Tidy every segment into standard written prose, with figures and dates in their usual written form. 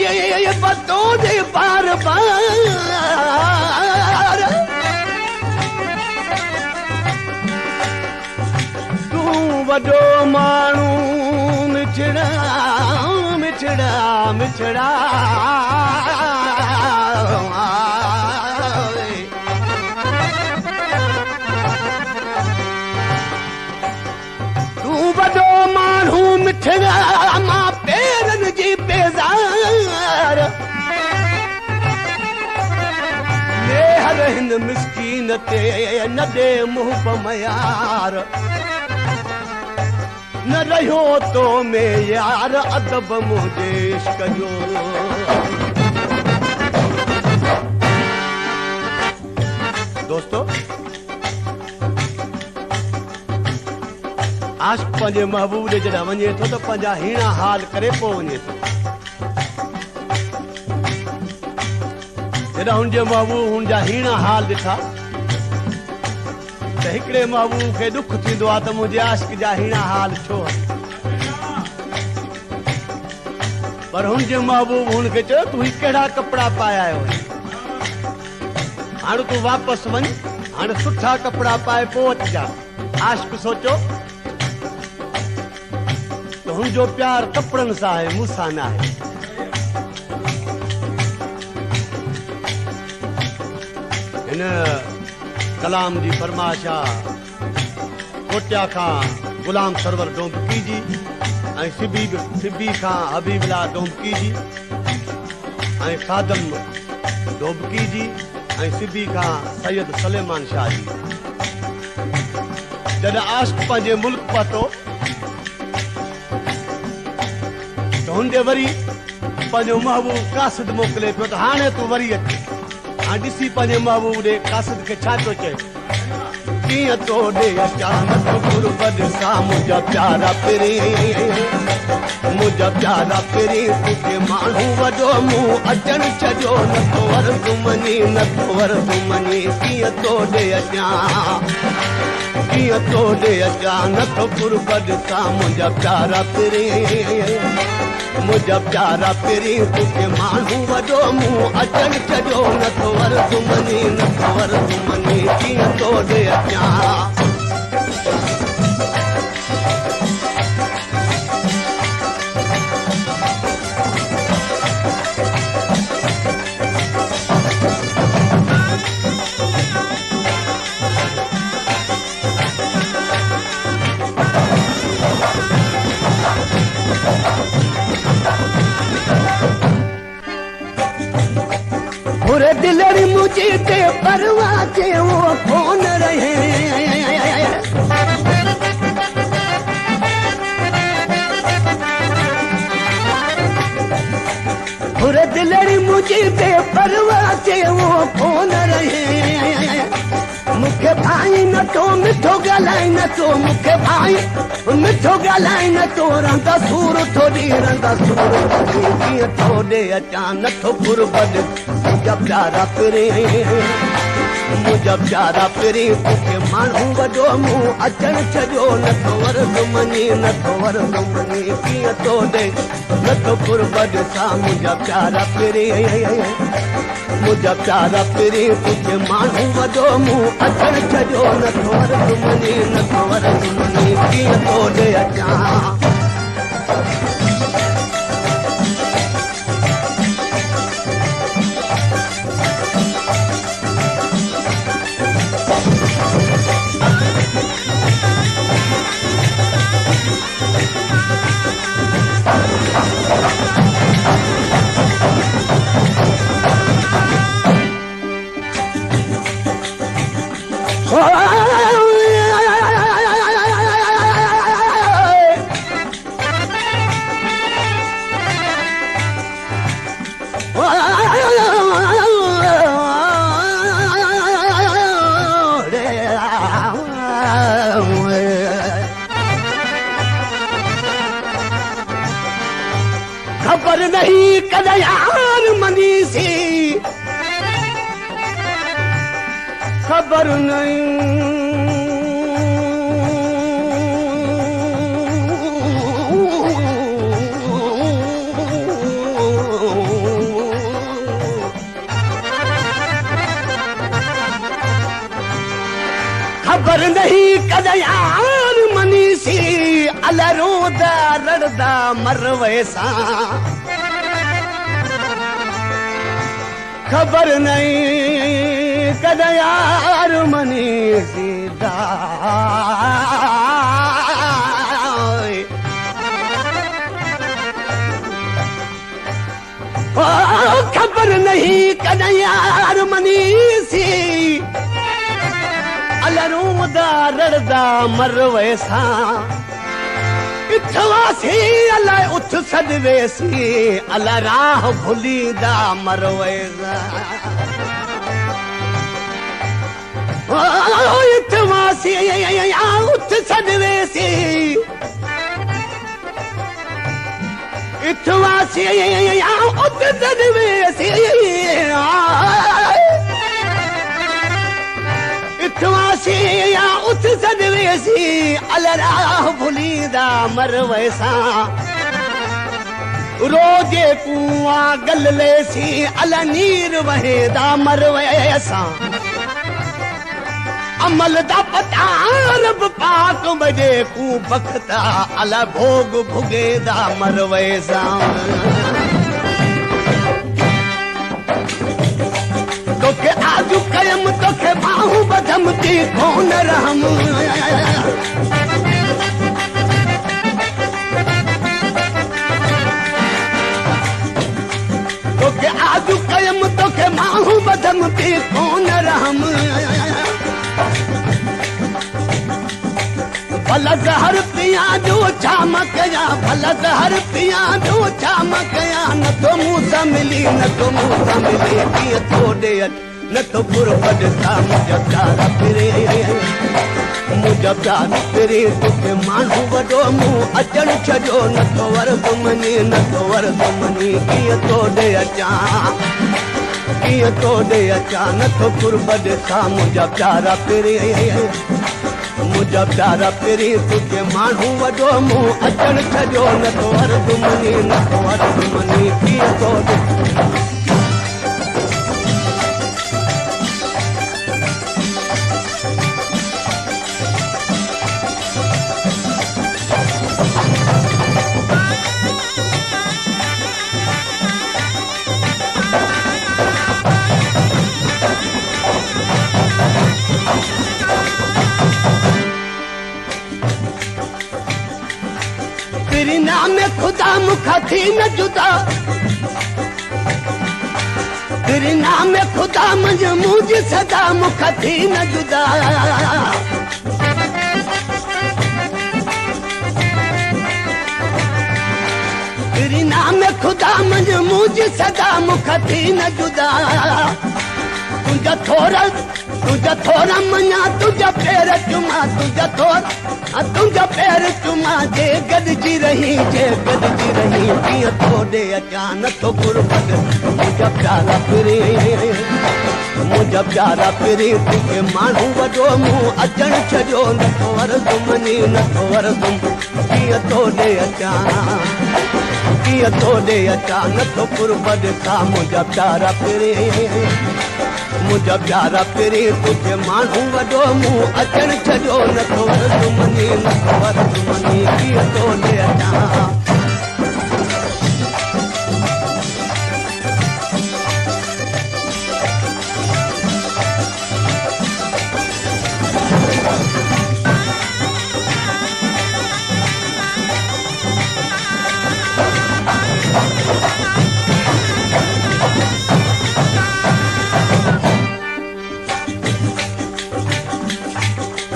ये बतो दे बार बार तू वडो मानू मिठड़ा मिठड़ा मिठड़ा तू वडो मानू मिठड़ा मां पेरन जी बेजार ने हर हिंद मिस्कीन ते न दे मुंह पमयार न रहियो तो में यार अदब मुझे इश्क जो दोस्तों आश पंहिंजे महबूब ॾे जॾहिं वञे थो त पंहिंजा हीणा हाल करे पोइ वञे थो जॾहिं हुनजे महबूब हुनजा हीणा हाल ॾिठा त हिकिड़े महबूब खे दुख थींदो आहे त मुंहिंजे आशिक जा हीणा हाल छो पर हुनजे महबूब हुनखे चयो तूं ही कहिड़ा कपिड़ा पाया आहियो हाणे तूं वापसि वञ हाणे सुठा कपिड़ा पाए पोइ अचिजा आशिक सोचो त हुनजो प्यार कपिड़नि सां आहे मूंसां न आहे हिन कलाम जी फरमाइश आहे कोटिया खां गुलाम सरवर डोंबकी जी ऐं सिबी खां हबीबुल्लाह डोंबकी जी ऐं खादम डोंबकी जी ऐं सिबी खां सैयद सलेमान शाह जी जॾहिं आशिक पंहिंजे मुल्क पहुतो त हुनजे वरी पंहिंजो महबूब कासिद मोकिले पियो त हाणे तूं वरी अच हाणे ॾिसी पंहिंजे महबूब ॾे कासिद खे छा थो चए कीअं तो ॾे अचानक गुरबत सां मुंहिंजा प्यारा पिरी मुंहिंजा प्यारा पिरी तुंहिंजे माण्हू वॾो मूं अचण छॾियो नथो वर दुमनी नथो वर दुमनी कीअं तो ॾे अचां कीअं तो ॾे अचां नथो गुरबत सां मुंहिंजा प्यारा पिरी मुंहिंजा प्यारा पिरी तुंहिंजे माण्हू वॾो मूं अचण छॾियो नथो वर दुमनी नथो वर दुमनी कीअं तो ॾे अचां पूरे दिलड़ी मुझे ते परवाह के वो कौन रहे पूरे दिलड़ी मुझे ते परवाह के वो कौन रहे मुखे भाई न तो मिठो ॻाल्हाए न तो मुखे भाई मिठो ॻाल्हाए न तो रंदा सूर थोड़ी रंदा सूर कीअं थो ॾे अचां नथो गुरबत मुंहिंजा प्यारा पिरी मुंहिंजा प्यारा पिरी तोखे माण्हू वॾो मूं अचण छॾियो नथो वर दुमनी नथो वर दुमनी कीअं थो ॾे नथो गुरबत सां मुंहिंजा प्यारा पिरी मुंहिंजा प्यारा पिरी तोखे माण्हू वॾो मूं अचण छॾियो नथो वर दुमनी नथो वर दुमनी कीअं थो ॾे अचां खबर नहीं कद यार मनी सी खबर नहीं नहीं कदयार मनीसी अल रोदा रड़दा मरवे सा खबर नहीं कदयार मनीसी दा खबर नहीं कदयार मनीसी अल रोदा रड़दा मरवे सा इथवासी अल उठ सदवेसी अल राह भुलीदा मरवे सा इथवासी उठ सदवेसी इथवासी उठ सदवेसी इथवासी उठ सदवेसी अल राह भुलीदा मरवे सा रोजे कुआ गललेसी अल नीर वहेदा मरवे सा अमल दा पता रब पाक बजे कू बखता अल भोग भुगेदा मरवे सा तोखे आजू कयम तोखे बाहू बधम ती कौन रहम तोखे आजू कयम तोखे बाहू बधम ती कौन रहम भला जहर पिया जो छाम कया भला जहर पिया जो छाम कया न तो मुंह सा मिली न तो मुंह सा मिली किए थोड़े न तो गुरबद था मुझे प्यारा फिरे तुखे मानू वडो मुंह अचण छजो न तो वरद मनी न तो वरद मनी किए थोड़े अचा न तो गुरबद था मुझे प्यारा फिरे मुझा प्यारा फिरी तुझे मानू वडो मुंह अचण छजो न तो वरद मनी न तो वरद मनी किए थोड़े तेरी नाम खुदा मुखा थी न जुदा तेरी नाम खुदा मुझे मुझे सदा मुखा थी न जुदा तेरी नाम खुदा मुझे मुझे सदा मुखा थी न जुदा तुझा थोड़ा मना तुझा पैर चुमा तुझा पैर चुमा जे गॾिजी रही कीअं थोड़े अचा न तो गुरबद मुंहिंजा प्यारा फिरे तुखे माण्हू वॾो मुंहुं अचण छजो न तो वरद मनी न तो वरद कीअं थोड़े अचा न तो गुरबद खां मुंहिंजा प्यारा फिरे तुझे मानू वडो मुंह अचण छजो न तो वरद मनी न तो वरद मनी कीअं थोड़े अचा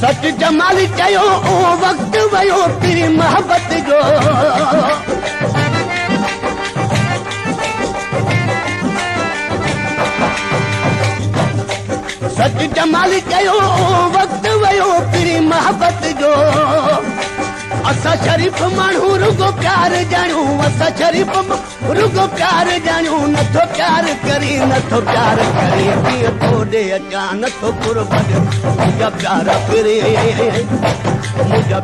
सच जमाल चयो ओ वक्त वयो तेरी मोहब्बत जो सच जमाल चयो ओ वक्त वयो तेरी मोहब्बत जो असा शरीफ माण्हू रुगो प्यार ॼाणूं असा शरीफ रुगो प्यार ॼाणूं नथो प्यार करी कीअं थोड़े अचा नथो गुरबद मुंहिंजा प्यारा फिरे मुंहिंजा